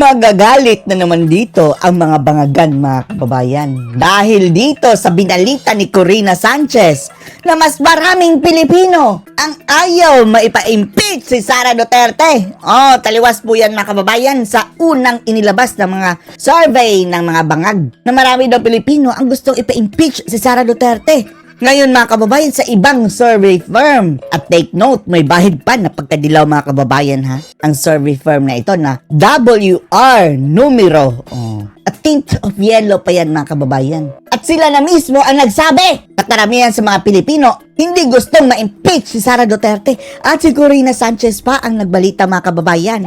Magagalit na naman dito ang mga bangagan, mga kababayan. Dahil dito sa binalita ni Corina Sanchez na mas maraming Pilipino ang ayaw maipa-impeach si Sara Duterte. Oh, taliwas po yan, mga kababayan, sa unang inilabas ng mga survey ng mga bangag na marami daw Pilipino ang gustong ipa-impeach si Sara Duterte. Ngayon, mga kababayan, sa ibang survey firm. At take note, may bahid pa na pagkadilaw, mga kababayan, ha? Ang survey firm na ito na WR Numero. Oh. A tint of yellow pa yan, mga kababayan. At sila na mismo ang nagsabi na karamihan sa mga Pilipino hindi gustong ma-impeach si Sara Duterte. At si Corina Sanchez pa ang nagbalita, mga kababayan.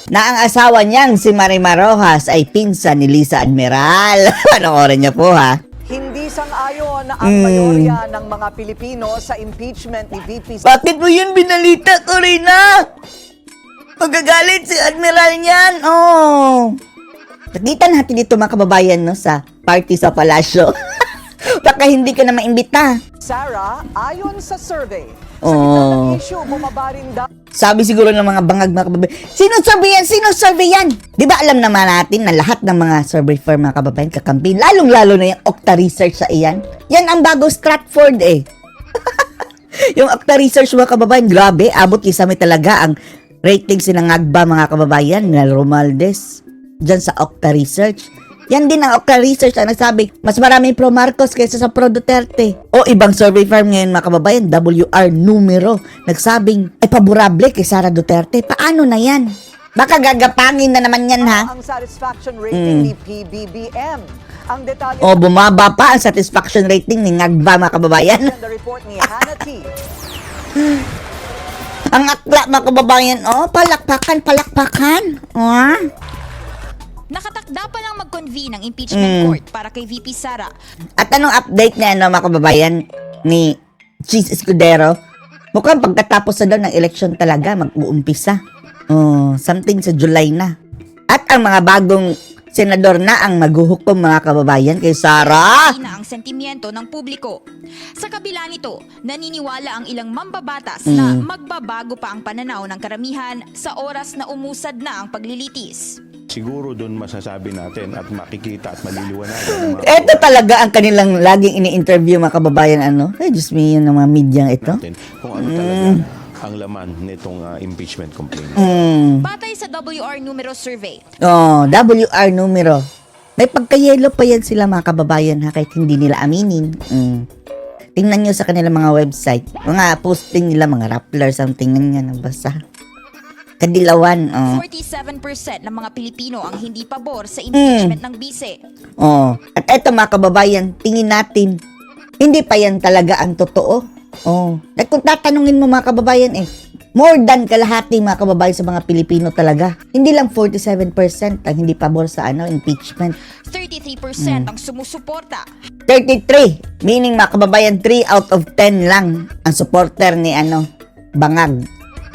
Na ang asawa niyang si Marimar Rojas ay pinsan ni Lisa Admiral. Panoorin niyo po, ha? Hindi sang-ayon ang mayorya ng mga Pilipino sa impeachment ni VP. Bakit mo yun binalita, Corina? Magagalit si Admiral niyan. Oh. Nakita natin dito, mga kababayan, no, sa party sa palasyo. Baka hindi ka na maimbita. Sara, ayon sa survey, sa gitna ng issue, bumaba rin daw. Sabi siguro ng mga bangag, mga kababayan, sino survey yan? Sino survey yan? Di ba alam naman natin na lahat ng mga survey firm, mga kababayan, kakampi, lalong-lalo na yung Okta Research sa iyan. Yan ang bago Stratford eh. Yung Okta Research, mga kababayan, grabe, abot kisame talaga ang ratings ng Agba, mga kababayan, na Romualdez, dyan sa Okta Research. Yan din ang Okta Research ang nagsabi, mas maraming pro Marcos kaysa sa pro Duterte. O ibang survey firm ngayon, mga kababayan, WR Numero, nagsabing ay paborable kay Sara Duterte. Paano na yan? Baka gagapangin na naman yan, ha? Ang satisfaction rating ni PBBM. Ang detalye O bumaba pa ang satisfaction rating ni Ngagba, mga kababayan. the report ni Hannah T. Ang akla, mga kababayan, palakpakan, palakpakan. Nakatakda pa lang mag-convene ng impeachment court para kay VP Sara. At anong update na, mga kababayan, ni Cheese Escudero? Mukhang pagkatapos na daw ng election talaga, mag-uumpisa. Something sa July na. At ang mga bagong senador na ang maghuhukom, mga kababayan, kay Sara. Hindi na ang sentimiento ng publiko. Sa kabila nito, naniniwala ang ilang mambabatas na magbabago pa ang pananaw ng karamihan sa oras na umusad na ang paglilitis. Siguro doon masasabi natin at makikita at maliliwanagan. Ito talaga ang kanilang laging ini-interview, mga kababayan, Ay, Diyos me, yun ng mga medyang ito. Kung ano talaga ang laman nitong impeachment complaint. Batay sa WR Numero survey, WR Numero. May pagka-yellow pa yan sila, mga kababayan, ha, kahit hindi nila aminin. Tingnan nyo sa kanilang mga website. Mga posting nila, mga Rappler, something ganyan, nabasa. Kadilawan, 47% ng mga Pilipino ang hindi pabor sa impeachment ng bise. At eto, mga kababayan, tingin natin, hindi pa yan talaga ang totoo. At kung tatanungin mo, mga kababayan, more than kalahati, mga kababayan, sa mga Pilipino talaga. Hindi lang 47% ang hindi pabor sa impeachment. 33% ang sumusuporta. 33, meaning, mga kababayan, 3 out of 10 lang ang supporter ni Bangag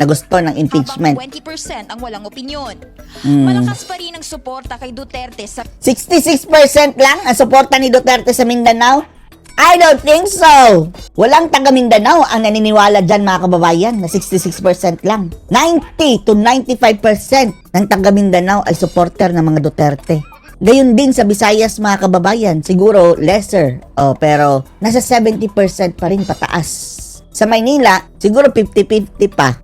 na gusto ng impeachment. Habang 20% ang walang opinyon. Malakas pa rin ang suporta kay Duterte sa 66% lang ang suporta ni Duterte sa Mindanao? I don't think so. Walang taga Mindanao ang naniniwala dyan, mga kababayan, na 66% lang. 90 to 95% ng taga Mindanao ay supporter ng mga Duterte. Gayun din sa Visayas, mga kababayan, siguro lesser. Pero nasa 70% pa rin pataas. Sa Maynila, siguro 50-50 pa.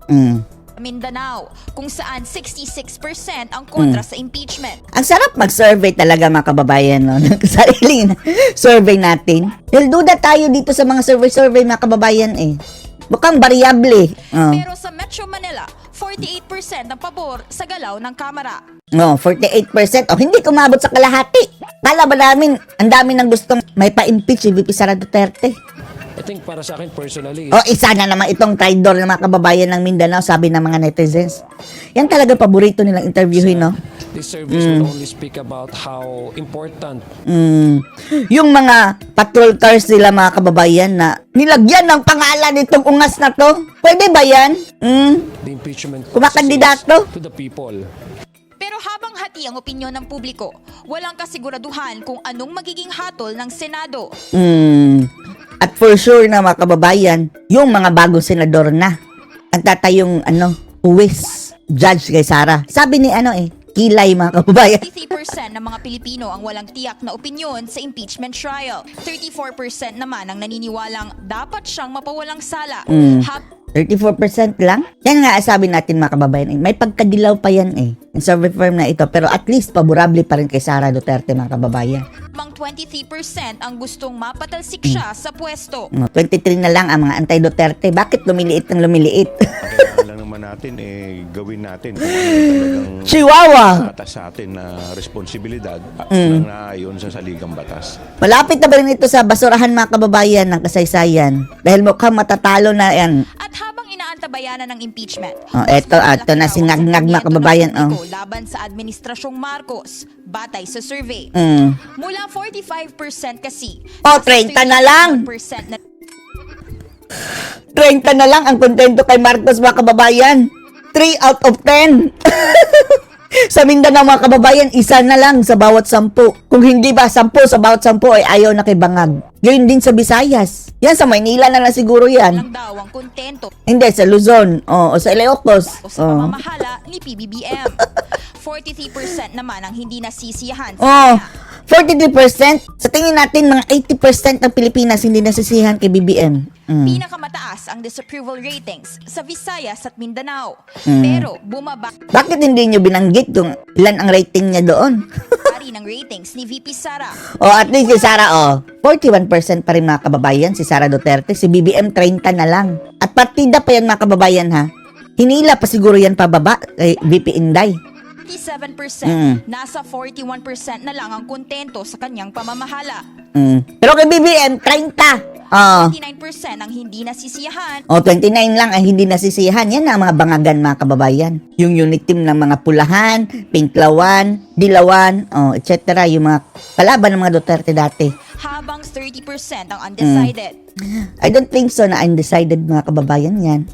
Mindanao, kung saan 66% ang kontra sa impeachment. Ang sarap mag-survey talaga, mga kababayan, no? Ng sariling survey natin. Dahil duda tayo dito sa mga survey, mga kababayan, Mukhang variable. Pero sa Metro Manila, 48% ang pabor sa galaw ng Kamara. 48%. Hindi kumabot sa kalahati. Kala ba namin, ang dami nang gustong may pa-impeach si VP Sara Duterte. I think para sa akin personally, Isa na naman itong traitor ng mga kababayan ng Mindanao, sabi ng mga netizens. Yan talaga paborito nilang interviewin, no? this service will only speak about how important Yung mga patrol cars nila, mga kababayan, na nilagyan ng pangalan nitong ungas na to. Pwede ba yan? the impeachment Kumakandidato? process to the people. Pero habang hati ang opinyon ng publiko, walang kasiguraduhan kung anong magiging hatol ng Senado. At for sure na, mga kababayan, yung mga bagong senador na ang tatayong huwis judge kay Sara. Sabi ni Kilay, mga kababayan. 53% ng mga Pilipino ang walang tiyak na opinyon sa impeachment trial. 34% naman ang naniniwalang dapat siyang mapawalang sala. 34% lang? Yan nga sabi natin, mga kababayan. May pagkadilaw pa yan yung survey firm na ito. Pero at least paborable pa rin kay Sara Duterte, mga kababayan. Habang 23% ang gustong mapatalsik siya sa pwesto. 23 na lang ang mga anti-Duterte. Bakit lumiliit ng lumiliit? Kailangan lang naman natin, gawin natin kung ano talagang Chihuahua! atas sa atin na responsibilidad ng naayon sa saligang batas. Malapit na ba rin ito sa basurahan, mga kababayan, ng kasaysayan? Dahil mukhang matatalo na yan. At habang inaantabayanan ng impeachment, Eto na si Ngag-Ngag, mga kababayan. laban sa Administrasyong Marcos, batay sa survey. Mula 45% kasi. 30 na lang! 31% na 30 na lang ang kontento kay Marcos, mga kababayan. 3 out of 10. Sa Mindanao, mga kababayan, 1 na lang sa bawat 10. Kung hindi ba 10 sa bawat 10 ay ayaw na kay Bangag. Gayun din sa Visayas. Yan, sa Maynila na lang siguro yan. lang daw ang kontento Hindi, sa Luzon. O sa Ilocos. o sa pamamahala ni PBBM. 43% naman ang hindi nasisiyahan sa Oh, kanya. 43%. Sa tingin natin, mga 80% ng Pilipinas hindi nasisihan kay BBM. Pinakamataas ang disapproval ratings sa Visayas at Mindanao. Pero bumaba Bakit hindi nyo binanggit kung ilan ang rating niya doon? rin ang ratings ni VP Sara. At least si Sara, 41% pa rin, mga kababayan, si Sara Duterte. Si BBM, 30 na lang. At partida pa yan, mga kababayan, ha? Hinila pa siguro yan pababa kay VP Inday. 57%, nasa 41% na lang ang kontento sa kanyang pamamahala. Pero kay BBM, 30. 29% ang hindi nasisiyahan. 29 lang ang hindi nasisihan. Yan ang mga bangagan, mga kababayan. Yung unit team ng mga pulahan, pinklawan, dilawan, etc. Yung mga kalaban ng mga Duterte dati. Habang 30% ang undecided. I don't think so na undecided, mga kababayan yan.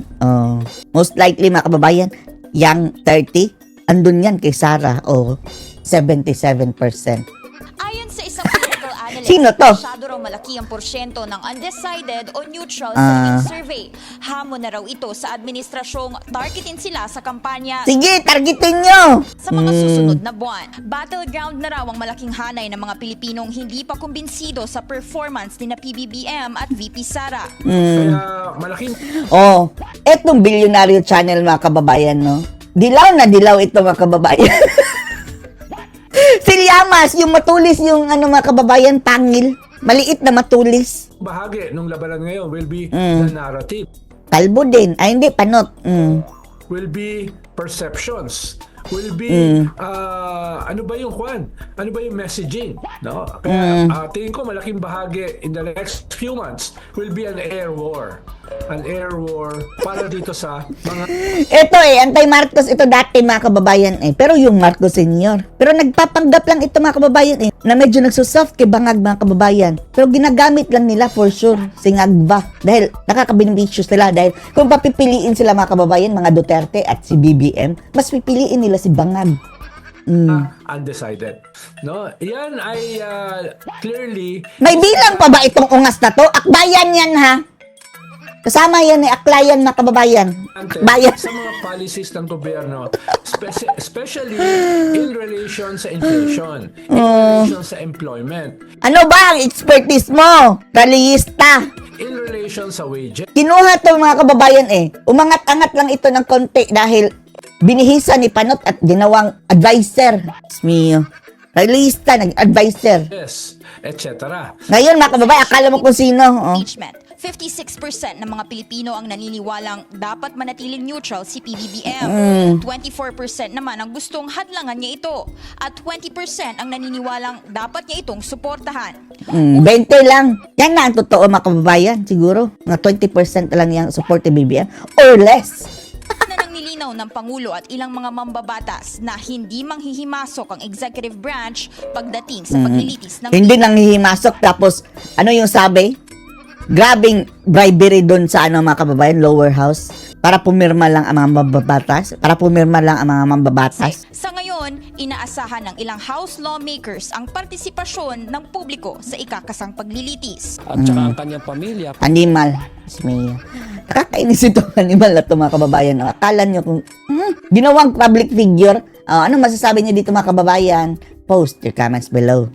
Most likely, mga kababayan, young 30, andun yan kay Sara, 77%. Ayon sa isang political analyst, Sino to? masyado raw malaki ang porsyento ng undecided o neutral sa naging survey. Hamon na raw ito sa administrasyong targetin sila sa kampanya Sige, targetin nyo! sa mga susunod na buwan. Battleground na raw ang malaking hanay ng mga Pilipinong hindi pa kumbinsido sa performance ni na PBBM at VP Sara. Kaya malaking Etong Bilyonaryo Channel, mga kababayan, no? Dilaw na dilaw ito, mga kababayan. Si Llamas, yung matulis yung mga kababayan, pangil. Maliit na matulis. bahagi ng labanan ngayon will be the narrative, Kalbo din. Ay, hindi, panot. will be perceptions, will be ano ba yung kwan? Ano ba yung messaging? No? Kaya tingin ko malaking bahagi in the next few months will be an air war. An air war para dito sa mga Ito anti-Marcos ito dati, mga kababayan Pero yung Marcos Senior. Pero nagpapanggap lang ito, mga kababayan na medyo nagsusoft kay Bangag, mga kababayan. Pero ginagamit lang nila for sure si Ngagba. Dahil nakakabinibisyo sila. Dahil kung papipiliin sila, mga kababayan, mga Duterte at si BBM, mas pipiliin nila si Bangag. undecided. No? Yan ay clearly May bilang pa ba itong ungas na to? Akbayan yan, ha? Kasama yan aklayan, mga kababayan. Bayan. sa mga policies ng gobyerno, especially in relation sa inflation, in relation sa employment, Ano ba ang expertise mo? Rallyista. in relation sa wages. Kinuha to, mga kababayan Umangat-angat lang ito ng konti dahil binihisa ni Panot at ginawang advisor. Mio. Rallyista, nag-advisor. Etc. Ngayon, mga kababayan, akala mo kung sino. Impeachment. 56% ng mga Pilipino ang naniniwalang dapat manatiling neutral si PBBM. 24% naman ang gustong hadlangan niya ito. At 20% ang naniniwalang dapat niya itong suportahan. 20 lang. Yan na ang totoo, mga kababayan. Siguro, mga 20% lang yung support ni BBM or less. Na nang nilinaw ng Pangulo at ilang mga mambabatas na hindi manghihimasok ang executive branch pagdating sa paglilitis ng Hindi nang hihimasok. Tapos, ano yung sabi? Grabing bribery doon sa mga kababayan, lower house. Para pumirma lang ang mga mambabatas. Sa ngayon, gayon, inaasahan ng ilang House lawmakers ang partisipasyon ng publiko sa ikakasang paglilitis. At saka ang kanyang pamilya. Animal. Smea. Nakakainis itong animal na ito, mga kababayan. Akala nyo kung ginawang public figure. Ano masasabi niyo dito, mga kababayan? Post your comments below.